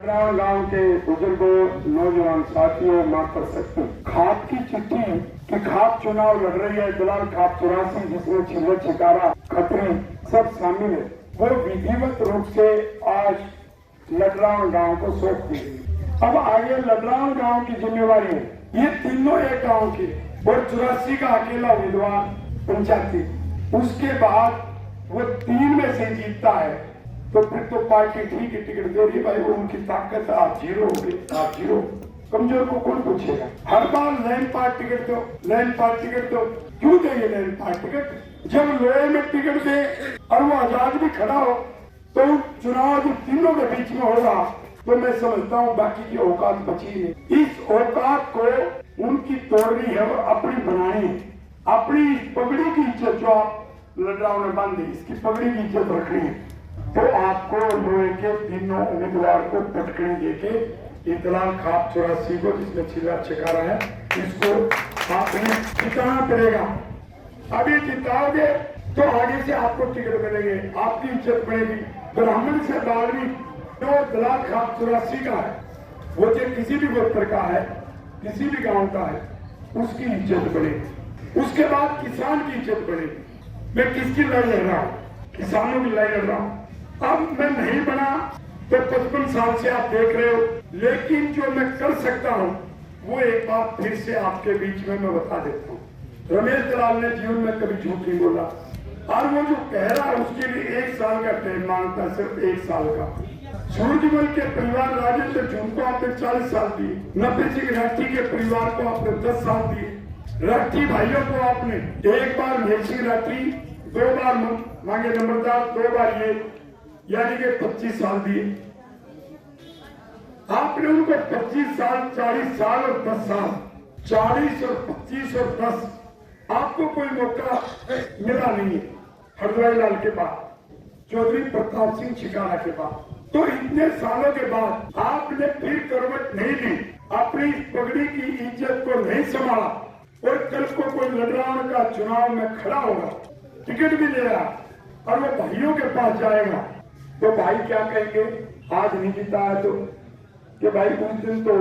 गांव के बुजुर्गों, नौजवान साथियों, मातर सकते खाप की चिट्ठी कि खाप चुनाव लड़ रही है। दलाल खाप 84 जिसमें छिल्लर छिकारा खत्री सब शामिल है, वो विधिवत रूप से आज लडराव गांव को सौंप दी। अब आगे लडराव गांव की जिम्मेवारी है। ये तीनों एक गांव के और 84 का अकेला विद्वान पंचायती, उसके बाद वो 3 में से जीतता है तो फिर तो पार्टी ठीक है, टिकट दे रही भाई, वो उनकी ताकत। आप जीरो हो गए, आप जीरो। कमजोर को कौन पूछेगा? हर बार लैंड पार्ट टिकट दो, लैंड पार्ट टिकट दो। क्यों देंगे लैंड पार्ट टिकट? जब लोहे में टिकट दे और वो आजाद भी खड़ा हो तो चुनाव जो तीनों के बीच में होगा तो मैं समझता हूँ बाकी की औकात बची है। इस औकात को उनकी तोड़नी है और अपनी बनानी है। अपनी पगड़ी की इज्जत जो आप लड़ाओं ने बांधी, इसकी पगड़ी की इज्जत रखनी है तो आपको लोहे के तीनों उम्मीदवार को पटकनी देके दलाल खाप 84 को, जिसमें छिल्ला छिकारा है, इसको आपने जिताना पड़ेगा। अब ये जिताओगे तो आगे से आपको टिकट मिलेंगे, आपकी इज्जत बढ़ेगी। ब्राह्मण से बालवी जो दलाल खाप 84 का है, वो जो किसी भी गोत्र का है, किसी भी गांव का है, उसकी इज्जत बढ़ेगी। उसके बाद किसान की इज्जत बढ़ेगी। मैं किसकी लड़ाई लड़ रहा हूँ? किसानों की लड़ाई लड़ रहा हूँ। अब मैं नहीं बना तो 55 साल से आप देख रहे हो, लेकिन जो मैं कर सकता हूं वो एक बात फिर से आपके बीच में मैं बता देता हूं। रमेश दलाल ने जीवन में कभी झूठ नहीं बोला और वो जो कह रहा है उसके लिए 1 साल का टाइम मांगता है, सिर्फ 1 साल का। सूरजमल के परिवार राजेंद्र जून को आपने 40 साल दिए, नफे सिंह राठी के परिवार को आपने 10 साल दिए, राठी भाइयों को आपने 1 बार मेहर सिंह राठी, 2 बार मांगे नंबरदार, 2 बार ये, यानी कि 25 साल दिए। आपने उनको 25 साल, 40 साल और 10 साल, 40 और 25 और 10 आपको कोई मौका मिला नहीं है। हरद्वाई लाल के बाद, चौधरी प्रताप सिंह छिकारा के बाद, तो इतने सालों के बाद आपने फिर करवट नहीं ली, अपनी पगड़ी की इज्जत को नहीं संभाला और कल को कोई लड़ाव का चुनाव में खड़ा होगा, टिकट भी लेगा और वो भाइयों के पास जाएगा तो भाई क्या कहेंगे? आज नहीं जीता है तो कि भाई उस दिन तो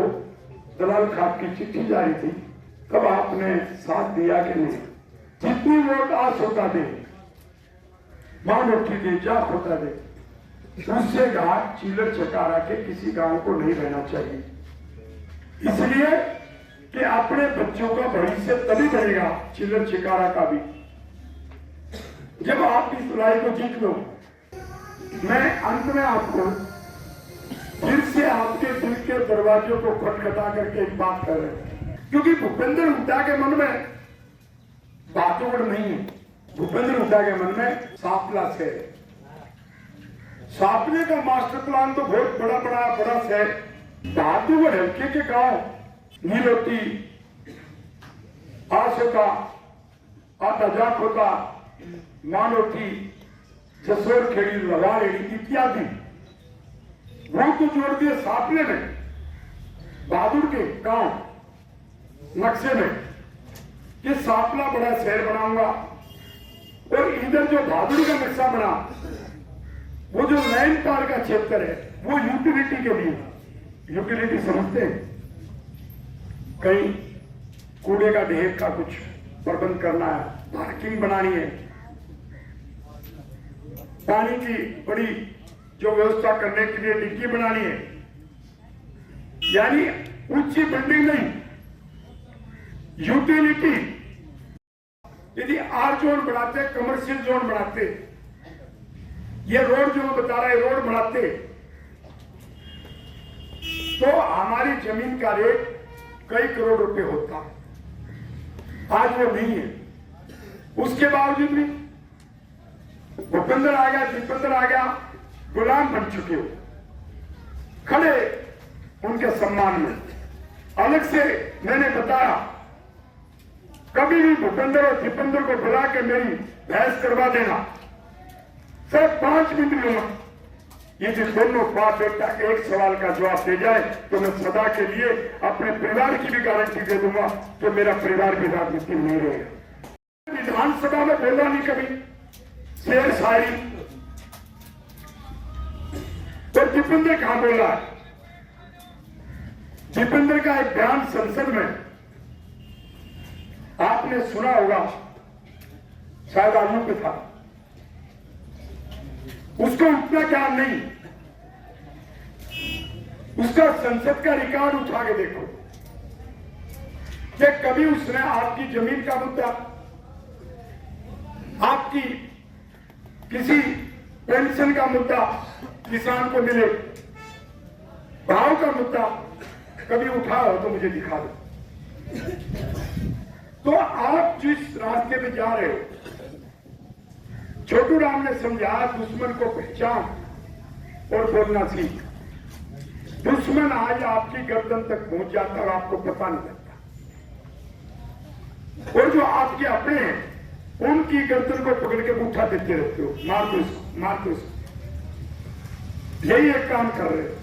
दलाल खाप की चिट्ठी जारी थी, तब आपने साथ दिया कि नहीं? जितनी वोट आस होता दे, मान उठी दे, जाप होता दे, उससे घाट चिल्लर छिकारा के किसी गांव को नहीं रहना चाहिए। इसलिए कि अपने बच्चों का भविष्य तभी बनेगा, चिल्लर छिकारा का भी, जब आप इस लड़ाई को जीत लो। मैं अंत में आपको फिर से आपके दिल के दरवाजों को खटखटा करके एक बात कर रहे हैं, क्योंकि भूपेंद्र हुड्डा के मन में बातोड़ नहीं है। भूपेंद्र हुड्डा के मन में सापला से सापले का मास्टर प्लान तो बहुत बड़ा है। धातुगढ़ हल्के के गांव नीलोटी, आसोता, आटाजाक होता, मानोटी, जसोर खेड़ी, लवारेड़ी इत्यादि, वो तो जोड़ दिए सापले में, बहादुर के गांव नक्शे में कि सापला बड़ा शहर बनाऊंगा। और इधर जो बहादुर का नक्शा बना, वो जो लैंड पार का क्षेत्र है, वो यूटिलिटी के लिए, यूटिलिटी समझते हैं, कहीं कूड़े का ढेर का कुछ प्रबंध करना है, पार्किंग बनानी है, पानी की बड़ी जो व्यवस्था करने के लिए डिग्गी बनानी है, यानी ऊंची बिल्डिंग नहीं, यूटिलिटी। यदि आर जोन बनाते, कमर्शियल जोन बनाते, ये रोड जो बता रहा है रोड बनाते, तो हमारी जमीन का रेट कई करोड़ रुपए होता। आज वो नहीं है। उसके बावजूद भी भूपेंद्र आ गया, दीपेंद्र आ गया, गुलाम बन चुके हो, खड़े उनके सम्मान में। अलग से मैंने बताया, कभी भी भूपेंद्र और दीपेंद्र को बुला के मेरी बहस करवा देना, सिर्फ 5 मिनट लूंगा। ये जो दोनों बाप बेटा एक सवाल का जवाब दे जाए तो मैं सदा के लिए अपने परिवार की भी गारंटी दे दूंगा कि मेरा परिवार भी राजनीति में नहीं रहेगा। विधानसभा में बोला नहीं कभी शेर शायरी, तो दीपेंद्र कहां बोला है? दीपेंद्र का एक बयान संसद में आपने सुना होगा, शायद आलू पे था, उसको उतना ज्ञान नहीं। उसका संसद का रिकॉर्ड उठा के देखो कि कभी उसने आपकी जमीन का मुद्दा, आपकी किसी पेंशन का मुद्दा, किसान को मिले भाव का मुद्दा कभी उठा हो तो मुझे दिखा दो। तो आप जिस रास्ते पे जा रहे हो, छोटू राम ने समझाया दुश्मन को पहचान और बोलना सीख। दुश्मन आज आपकी गर्दन तक पहुंच जाता और आपको पता नहीं लगता, और जो आपके अपने हैं उनकी गर्दन को पकड़ के उठा देते रहते हो, मार दो इसको, मार दो इसको। यही एक काम कर रहे हो।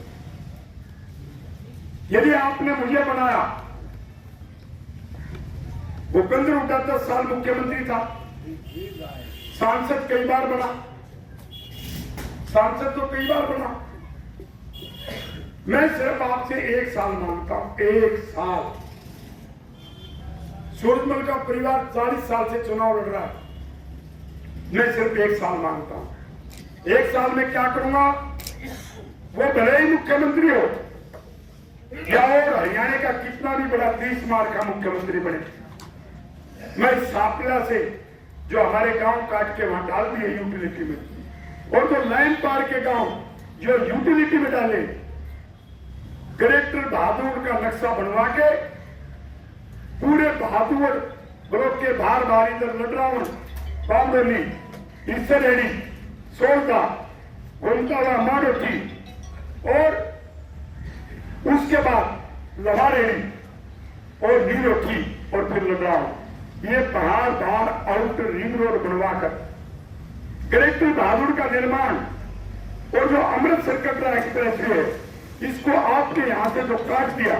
यदि आपने मुझे बनाया, भूपेंद्र हुड्डा 10 साल मुख्यमंत्री था, सांसद कई बार बना, सांसद तो कई बार बना। मैं सिर्फ आपसे 1 साल मांगता हूं, 1 साल। सूरजमल का परिवार 40 साल से चुनाव लड़ रहा है, मैं सिर्फ 1 साल मांगता हूं। 1 साल में क्या करूंगा? वो भले ही मुख्यमंत्री हो या और हरियाणा का कितना भी बड़ा 30 मार का मुख्यमंत्री बने, मैं सापला से जो हमारे गांव काट के वहां डाल दिए यूटिलिटी में, और तो लाइन पार के गांव जो यूटिलिटी में डाले, कलेक्टर बहादुर का नक्शा बनवा के पूरे बहादुर ब्लॉक के बाहर बाहर इधर लडरावन, पामरली, इसरेडी, सोलदा, गोमताड़ा, माडोठी और उसके बाद लवारेडी और नीलोठी और फिर लडरावन, ये बाहर बाहर आउटर रिंग रोड बनवाकर कलेक्टर बहादुर का निर्माण और जो अमृतसर कटरा एक्सप्रेस है, इसको आपके यहां से जो काट दिया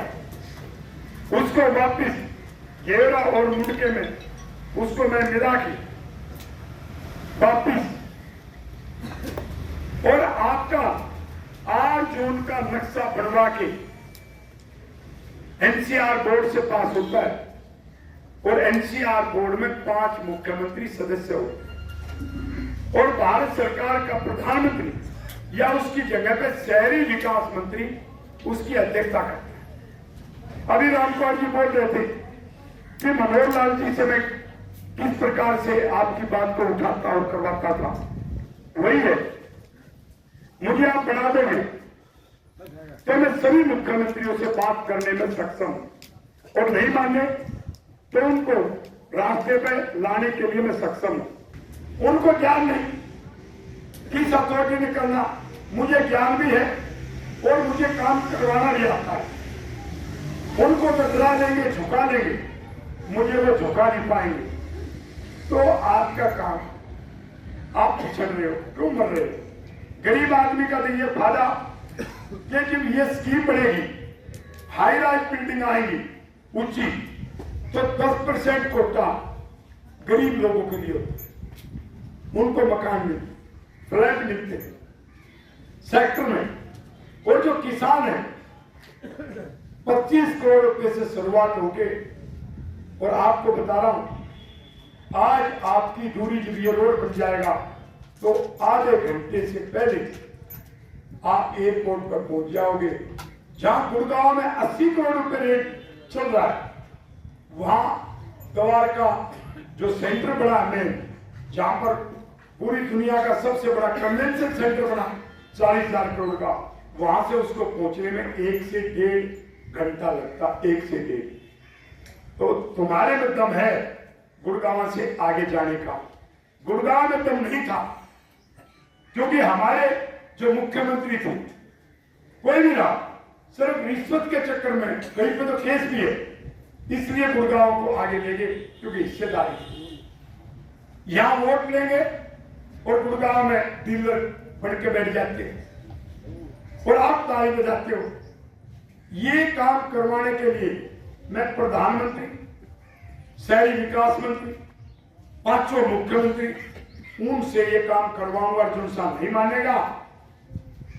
उसको वापिस घेरा और मुड़के में उसको मैं मिला के वापिस, और आपका 8 जून का नक्शा बनवा के एनसीआर बोर्ड से पास होता है, और एनसीआर बोर्ड में 5 मुख्यमंत्री सदस्य होते, और भारत सरकार का प्रधानमंत्री या उसकी जगह पे शहरी विकास मंत्री उसकी अध्यक्षता करता है। अभी रामकुमार जी बोल रहे थे कि मनोहर लाल जी से मैं किस प्रकार से आपकी बात को उठाता और करवाता था, वही है। मुझे आप बना दोगे तो मैं सभी मुख्यमंत्रियों से बात करने में सक्षम हूं, और नहीं माने तो उनको रास्ते पे लाने के लिए मैं सक्षम हूं। उनको ज्ञान नहीं किस अथॉरिटी ने करना, मुझे ज्ञान भी है और मुझे काम करवाना भी आता है। उनको बदला लेंगे, झुका लेंगे, मुझे वो झुका नहीं पाएंगे। तो आपका काम, आप पिछड़ रहे हो, क्यों मर रहे हो? गरीब आदमी का तो ये फायदा कि जब ये स्कीम बढ़ेगी, हाई राइज बिल्डिंग आएगी ऊंची, तो 10% कोटा गरीब लोगों के लिए होता है, उनको मकान मिलते, फ्लैट मिलते सेक्टर में। और जो किसान है 25 करोड़ रुपए से शुरुआत होके, और आपको बता रहा हूं आज आपकी दूरी जब ये रोड बन जाएगा तो आधे घंटे से पहले आप एयरपोर्ट पर पहुंच जाओगे। जहां गुड़गांव में 80 करोड़ रुपए रेट चल रहा है, वहां द्वारका जो सेंटर बना है, जहां पर पूरी दुनिया का सबसे बड़ा कन्वेंशन सेंटर बना 40,000 करोड़ का, वहां से उसको पहुंचने में 1 से 1.5 घंटा लगता, 1 से 1.5। तो तुम्हारे में दम है गुड़गांव से आगे जाने का, गुड़गांव में दम नहीं था, क्योंकि हमारे जो मुख्यमंत्री थे कोई भी रहा, सिर्फ रिश्वत के चक्कर में, कहीं पे तो केस भी है, इसलिए गुड़गांव को आगे ले गए, क्योंकि हिस्सेदारी। यहां वोट लेंगे और गुड़गांव में डीलर बन के बैठ जाते हैं और आप ताली बजाते हो। ये काम करवाने के लिए मैं प्रधानमंत्री, शहरी विकास मंत्री, 5 मुख्यमंत्री, उनसे ये काम करवाऊंगा। अर्जुन साहब नहीं मानेगा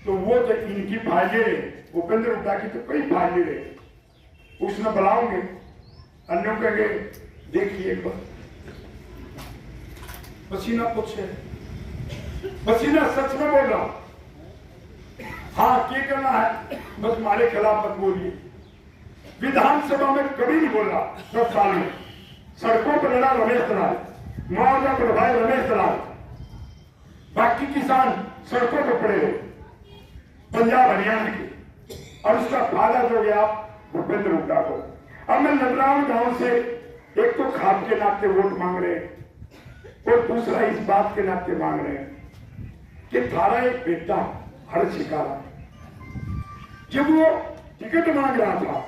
तो वो तो इनकी फाइलें रहे, भूपेंद्र हुड्डा की तो कई फाइलें रहे, उसमें बुलाओगे, अन्यों कहेंगे देखिए एक बार, पसीना पूछे, पसीना सच में बोल रहा, हाँ क्या करना है, बस हमारे खिलाफ मत बोलिए। विधानसभा में कभी नहीं बोला 10 साल में। सड़कों पर लड़ा रमेश दलाल, मुआवजा पर भाई रमेश दलाल, बाकी किसान सड़कों पर पड़े रहे पंजाब हरियाणा के, और उसका फायदा जो गया भूपेंद्र हुड्डा को। अब मैं नगरावन गांव से एक तो खाप के नाते वोट मांग रहे हैं और दूसरा इस बात के नाते मांग रहे हैं कि थारा एक बेटा हर शिकारा, जब वो टिकट मांग रहा था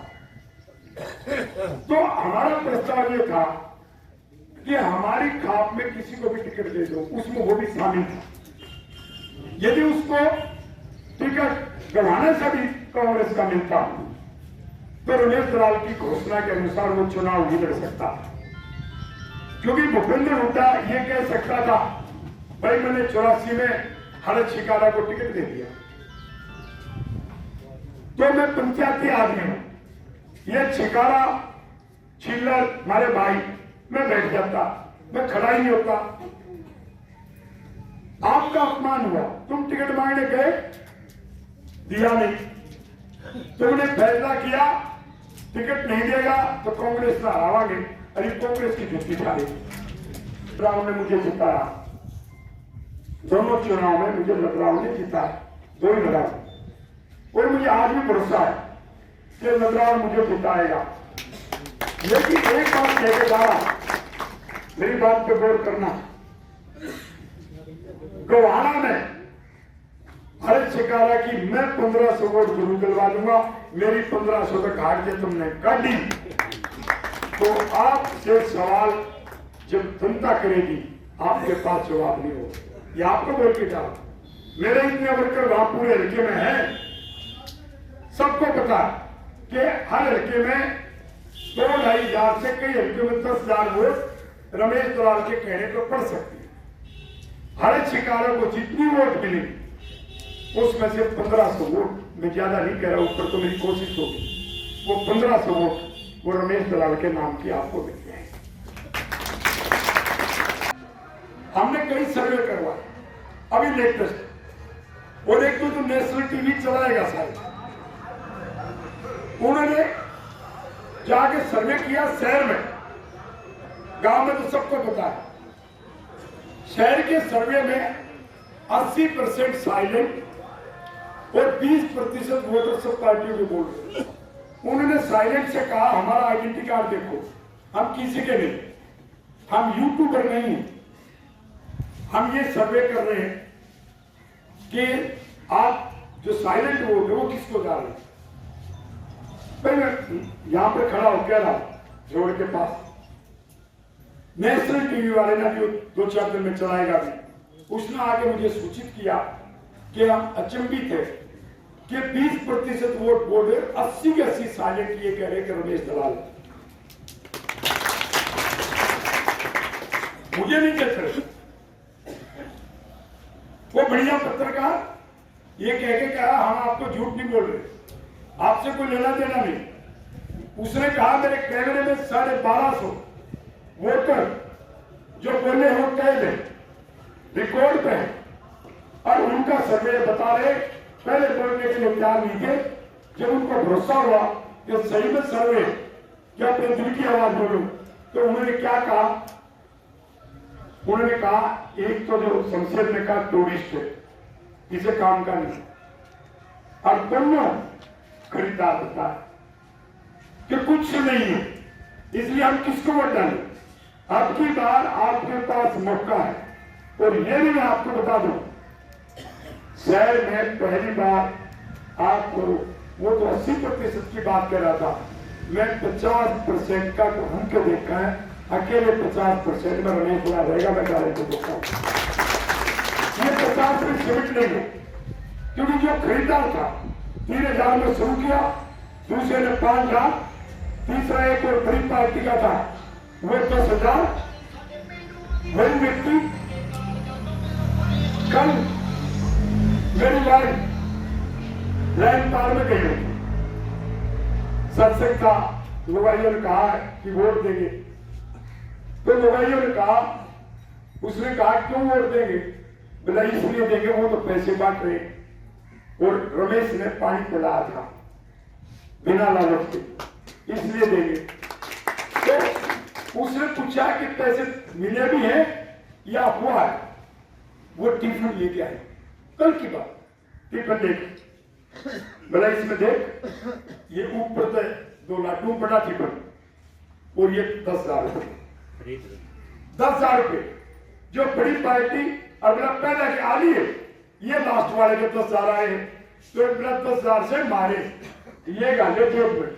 तो हमारा प्रस्ताव ये था कि हमारी खाप में किसी को भी टिकट दे दो, उसमें वो भी शामिल था। यदि उसको टिकट गंवाने से भी कांग्रेस का मिलता तो रमेश दलाल की घोषणा के अनुसार वो चुनाव नहीं लड़ सकता, क्योंकि भूपेंद्र हुड्डा ये कह सकता था भाई मैंने 84 में हरत शिकारा को टिकट दे दिया, तो मैं पंचायती आदमी हूं, ये शिकारा चिल्लर हमारे भाई, मैं बैठ जाता, मैं खड़ा ही नहीं होता। आपका अपमान हुआ, तुम टिकट मांगने गए, दिया नहीं, तुमने फैसला किया टिकट नहीं देगा तो कांग्रेस में हरावांगे, अरे कांग्रेस की जुत्ती डाली। लखराव ने मुझे जिताया, दोनों चुनाव में मुझे लखराव ने जिताया, 2 ही लड़ा, और मुझे आज भी भरोसा है कि लखराव मुझे जिताएगा। लेकिन एक बात कहकर जा रहा, मेरी बात पे गौर करना, गोहाना में हर शिकारा की मैं 1500 वोट जरूर दिलवा दूंगा, मेरी 1500 तक हार के तुमने काटी तो आपसे सवाल जब जनता करेगी आपके पास जवाब नहीं होगा, ये आपको बोल के जाओ। मेरे इतने वर्कर वहां पूरे हल्के में है, सबको पता कि हर हल्के में 2-2,500 से कई हल्के में 10,000 वोट रमेश दलाल के कहने पर पड़ सकती है। हर शिकारों को जितनी वोट मिली उसमें से 1500 वोट, मैं ज्यादा नहीं कह रहा, ऊपर तो मेरी कोशिश होगी, वो 1500 वोट वो रमेश दलाल के नाम की आपको मिल गए। हमने कई सर्वे करवाए अभी लेटेस्ट, और एक तो नेशनल टीवी चलाएगा शायद, उन्होंने जाके सर्वे किया शहर में, गांव में तो सबको पता है। शहर के सर्वे में 80% साइलेंट और 20% वोटर सब पार्टियों के बोल रहे। उन्होंने साइलेंट से कहा हमारा आइडेंटिटी कार्ड देखो, हम किसी के नहीं, हम यूट्यूबर नहीं हैं, हम ये सर्वे कर रहे हैं कि आप जो साइलेंट वोट है वो किसको जा रहे हैं। मैं यहां पर खड़ा हो कह रहा रोड के पास, नेशनल टीवी वाले ने जो 2-4 दिन में चलाएगा भी, उसने आगे मुझे सूचित किया कि हम अचंभित थे कि 20% वोट बोल रहे, 80 के 80 साइलेंट ये कह रहे कि रमेश दलाल। मुझे नहीं कहते, वो बढ़िया पत्रकार ये कह के कहा हम आपको झूठ नहीं बोल रहे, आपसे कोई लेना देना नहीं। उसने कहा मेरे कैमरे में 1250 वोटर जो बोले हो कह दे रिकॉर्ड पे है, और उनका सर्वे बता रहे पहले बोलने के लिए तैयार नहीं थे। जब उनको भरोसा हुआ कि सही में सर्वे क्या अपने दिल की आवाज बोलूं, तो उन्होंने क्या कहा, उन्होंने कहा एक तो जो संसद ने कहा टूरिस्ट है, इसे काम का नहीं, और दोनों खरीदार बता कि कुछ नहीं है, इसलिए हम किसको वोट डालें। अब की बार आपके पास मौका है, और ये भी मैं आपको बता दूं, शहर में पहली बार आपको वो तो 80% की बात कर रहा था, मैं 50% का घूम के देखा है, अकेले 50% में रमेश दलाल रहेगा, मैं गारंटी देता हूं। ये 50 में सिमट लेंगे, क्योंकि जो खरीदार था 3000 में शुरू किया, दूसरे ने 5000, तीसरा एक और गरीब पार्टी का था वो 10,000। वही व्यक्ति कल मेरी लाइन पार में गई, सत्संग था, लुगाइयों ने कहा कि वोट देंगे, तो लुगाइयों ने कहा, उसने कहा क्यों वोट देंगे? बोला इसलिए देंगे, वो तो पैसे बांट रहे। और रमेश ने पानी पिलाया था बिना लालच के, इसलिए देंगे। तो उसने पूछा कि पैसे मिले भी हैं या हुआ है? वो टिफिन लेके आए, कल की बात, टिफिन लेके। बोला इसमें देख, ये ऊपर से 2 लाख बड़ा टिफिन और ये 10,000 रुपये, 10,000 रुपये। जो बड़ी पार्टी अगला पैदा के आली है, ये लास्ट वाले के 10,000 आए हैं, तो 10,000 से मारे ये गाले जेब में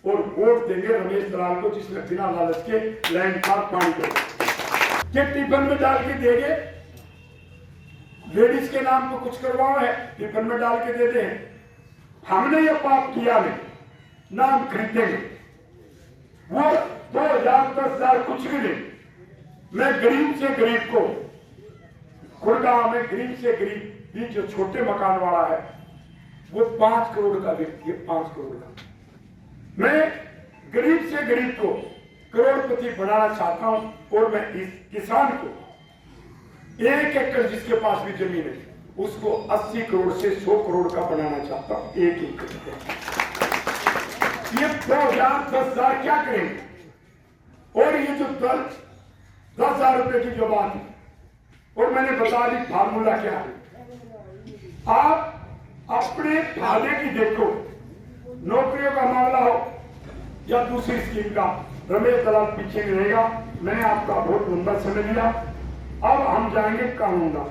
और वोट देंगे रमेश दलाल को, जिसने बिना लालच के लैंड पर पानी कर टिफिन में डाल के देंगे। लेडीज के नाम पर कुछ करवाओ है, टिफिन में डाल के देते हैं। हमने ये पाप किया नहीं, नाम खरीदेंगे। वो 2,000 10,000 कुछ भी नहीं। मैं गरीब से गरीब को, गुड़गांव में गरीब से गरीब भी जो छोटे मकान वाला है, वो 5 करोड़ का व्यक्ति है, 5 करोड़ का। मैं गरीब से गरीब को करोड़पति बनाना चाहता हूं और मैं इस किसान को 1 एकड़ जिसके पास भी जमीन है, उसको 80 करोड़ से 100 करोड़ का बनाना चाहता हूं, 1 एकड़। ये 2,000 10,000 क्या करेंगे? और ये जो 10,000 रुपए की जो बात है, और मैंने बता दी फार्मूला क्या है। आप अपने फायदे की देखो, नौकरियों का मामला हो या दूसरी स्कीम का, रमेश दलाल पीछे नहीं रहेगा। मैंने आपका बहुत लंबा समय लिया, अब हम जाएंगे कानून।